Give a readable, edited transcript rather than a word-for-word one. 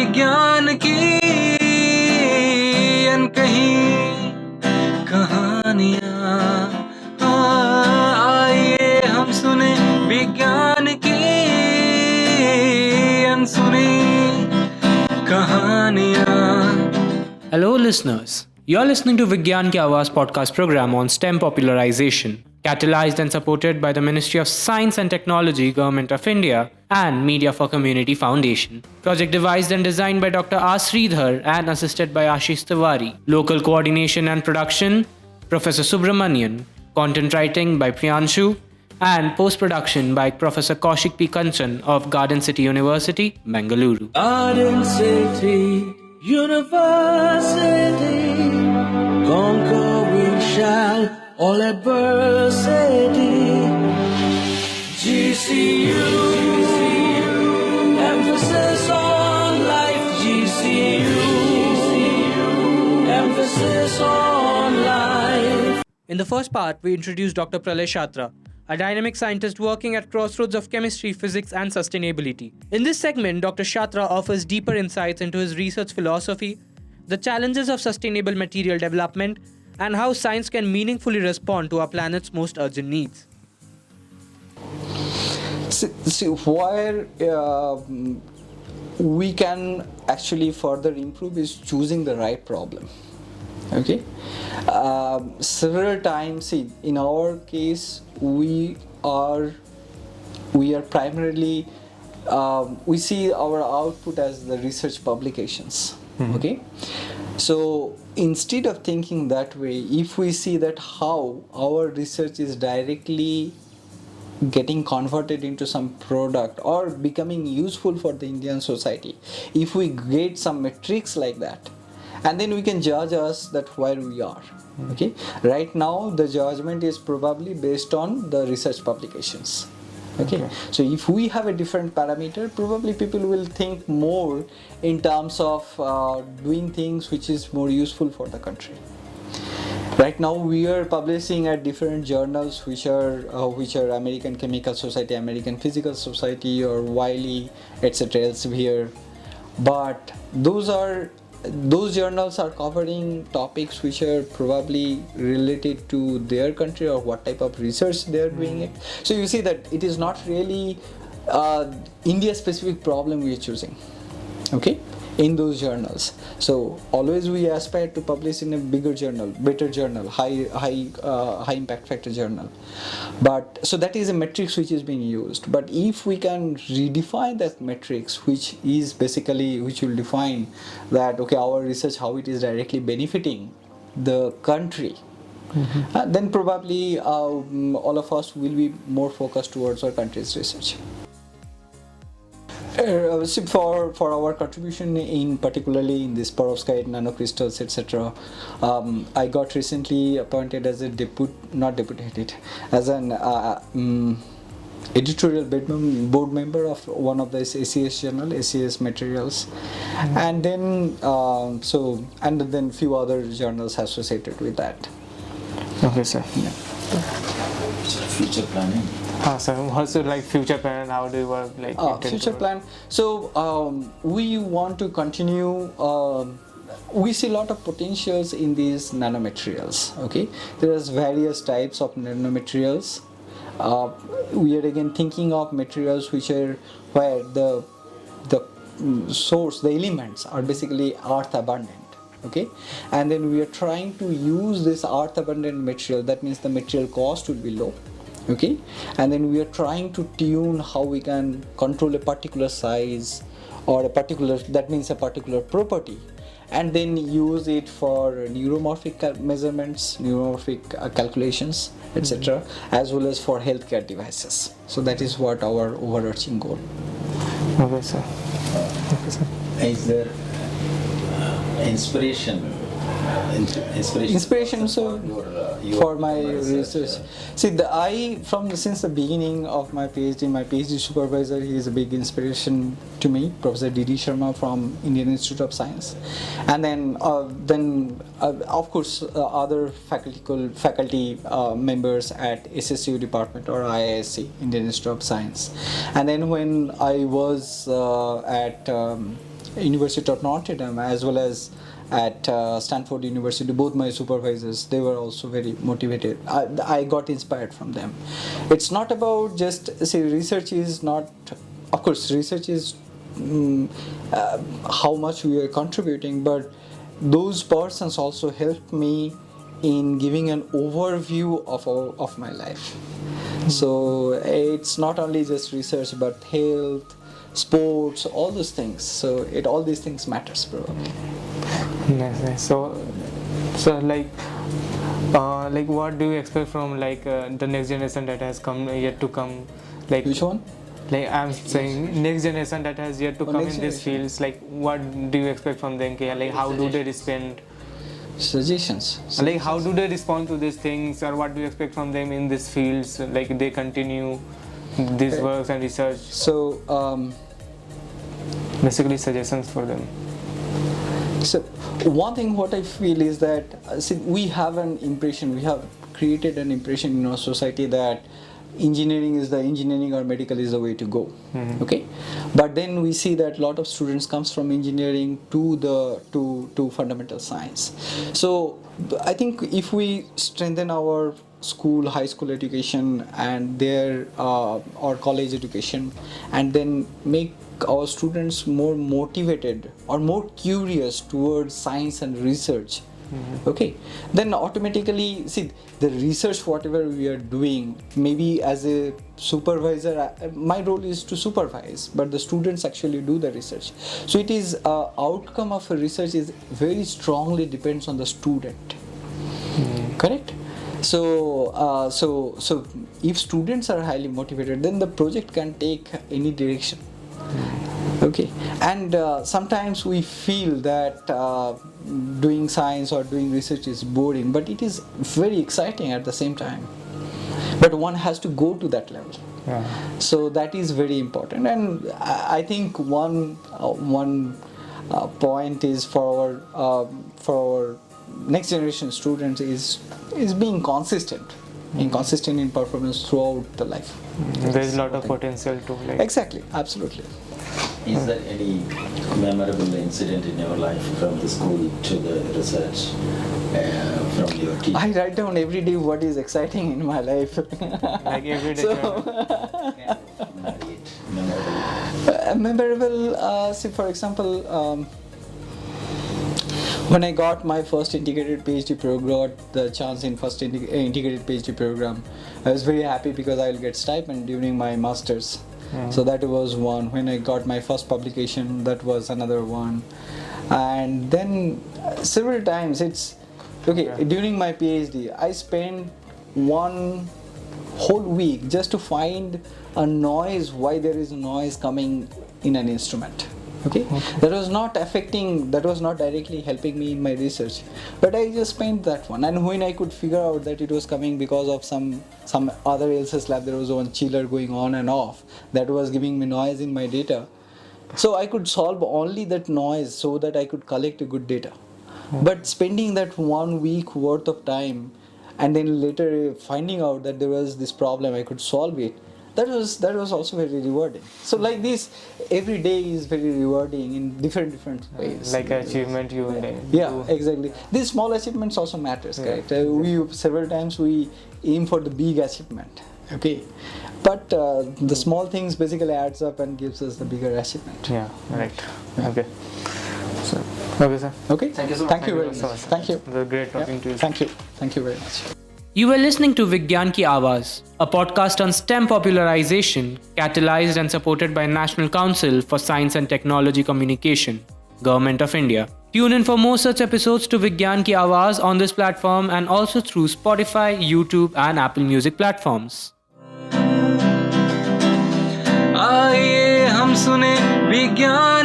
विज्ञान की अनकही कहानियाँ। आइए हम सुने विज्ञान की अनसुनी कहानियाँ। Hello listeners, you're listening to Vigyan Ki Awaaz podcast program on STEM popularization, catalyzed and supported by the Ministry of Science and Technology, Government of India and Media for Community Foundation. Project devised and designed by Dr. R. Sridhar and assisted by Ashish Tiwari. Local coordination and production, Professor Subramanian. Content writing by Priyanshu and post-production by Professor Kaushik P. Kanchan of Garden City University, Bengaluru. Garden City University, conquer we shall all adversity. GCU, emphasis on life. GCU, emphasis on life. In the first part, we introduced Dr. Pralay Shatra, a dynamic scientist working at crossroads of chemistry, physics, and sustainability. In this segment, Dr. Shatra offers deeper insights into his research philosophy, the challenges of sustainable material development, and how science can meaningfully respond to our planet's most urgent needs. See where we can actually further improve is choosing the right problem. Okay, several times, see, in our case, we are primarily we see our output as the research publications. Okay, so instead of thinking that way, if we see that how our research is directly getting converted into some product or becoming useful for the Indian society, if we get some metrics like that, and then we can judge us that where we are. Okay, right now the judgment is probably based on the research publications. Okay, so if we have a different parameter, probably people will think more in terms of doing things which is more useful for the country. Right now we are publishing at different journals which are American Chemical Society, American Physical Society, or Wiley, etc. elsewhere. But those journals are covering topics which are probably related to their country or what type of research they are doing it. So you see that it is not really India specific problem we are choosing, okay, in those journals. So always we aspire to publish in a bigger journal, better journal, high impact factor journal. But so that is a matrix which is being used. But if we can redefine that matrix, which will define that, okay, our research, how it is directly benefiting the country, then probably all of us will be more focused towards our country's research. For our contribution in particularly in this perovskite, nanocrystals, etc., I got recently appointed as an editorial board member of one of the ACS journal, ACS Materials, and then then few other journals associated with that. Okay, sir. Yeah. Future planning. So also like future plan, how do you work future plan? So we want to continue. We see a lot of potentials in these nanomaterials. Okay, there is various types of nanomaterials. We are again thinking of materials which are where the source, the elements are basically earth abundant. Okay, and then we are trying to use this earth abundant material. That means the material cost will be low. Okay, and then we are trying to tune how we can control a particular size or a particular property, and then use it for neuromorphic measurements, neuromorphic calculations, etc., as well as for healthcare devices. So that is what our overarching goal. Okay, sir. Is there inspiration? So for my research, see, since the beginning of my PhD supervisor, he is a big inspiration to me, Professor D.D. Sharma from Indian Institute of Science, and then of course other faculty members at SSU department or IISc, Indian Institute of Science, and then when I was at University of Notre Dame as well as at Stanford University, both my supervisors, they were also very motivated. I got inspired from them. It's not about just, see, research is not, of course, research is how much we are contributing, but those persons also helped me in giving an overview of my life. So it's not only just research, but health, sports, all those things. So all these things matters probably. Nice. So like what do you expect from like the next generation that has come yet to come? Like Which one? Like I'm saying, next generation that has yet to come in these fields. Like what do you expect from them? Like how do they respond? Suggestions. Like how do they respond to these things, or what do you expect from them in these fields? Like they continue these works and research. So basically suggestions for them. So one thing what I feel is that see, we have created an impression in our society that engineering or medical is the way to go. Okay, but then we see that a lot of students comes from engineering to fundamental science. So I think if we strengthen our high school education and their or college education, and then make our students more motivated or more curious towards science and research, okay, then automatically, see, the research whatever we are doing, maybe as a supervisor, my role is to supervise, but the students actually do the research. So it is outcome of a research is very strongly depends on the student. Correct? So so if students are highly motivated, then the project can take any direction. Okay, and sometimes we feel that doing science or doing research is boring, but it is very exciting at the same time. But one has to go to that level. So that is very important, and I think one point is for our next generation students is being consistent in performance throughout the life. There's a lot of potential to like. Exactly, absolutely. Is there any memorable incident in your life from the school to the research from your teacher? I write down every day what is exciting in my life. Like every day. Memorable. See, for example, when I got my first integrated PhD program, got the chance in first integrated PhD program, I was very happy because I will get stipend during my masters. So that was one. When I got my first publication, that was another one. And then several times during my PhD, I spent one whole week just to find a noise, why there is noise coming in an instrument. Okay? That was not directly helping me in my research, but I just spent that one. And when I could figure out that it was coming because of some other else's lab, there was one chiller going on and off that was giving me noise in my data, so I could solve only that noise so that I could collect a good data. But spending that 1 week worth of time and then later finding out that there was this problem, I could solve it, that was also very rewarding. So like this, every day is very rewarding in different ways. Like achievement you do. Exactly. These small achievements also matters, correct? We several times we aim for the big achievement, okay, but the small things basically adds up and gives us the bigger achievement. Yeah, right. Okay. So, okay, sir. Okay. Thank you so much. Thank you very much. Thank you. It was great talking to you. Thank you. Thank you very much. You were listening to Vigyan Ki Awaaz, a podcast on STEM popularization, catalyzed and supported by National Council for Science and Technology Communication, Government of India. Tune in for more such episodes to Vigyan Ki Awaaz on this platform and also through Spotify, YouTube and Apple Music platforms. आइए हम सुने विज्ञान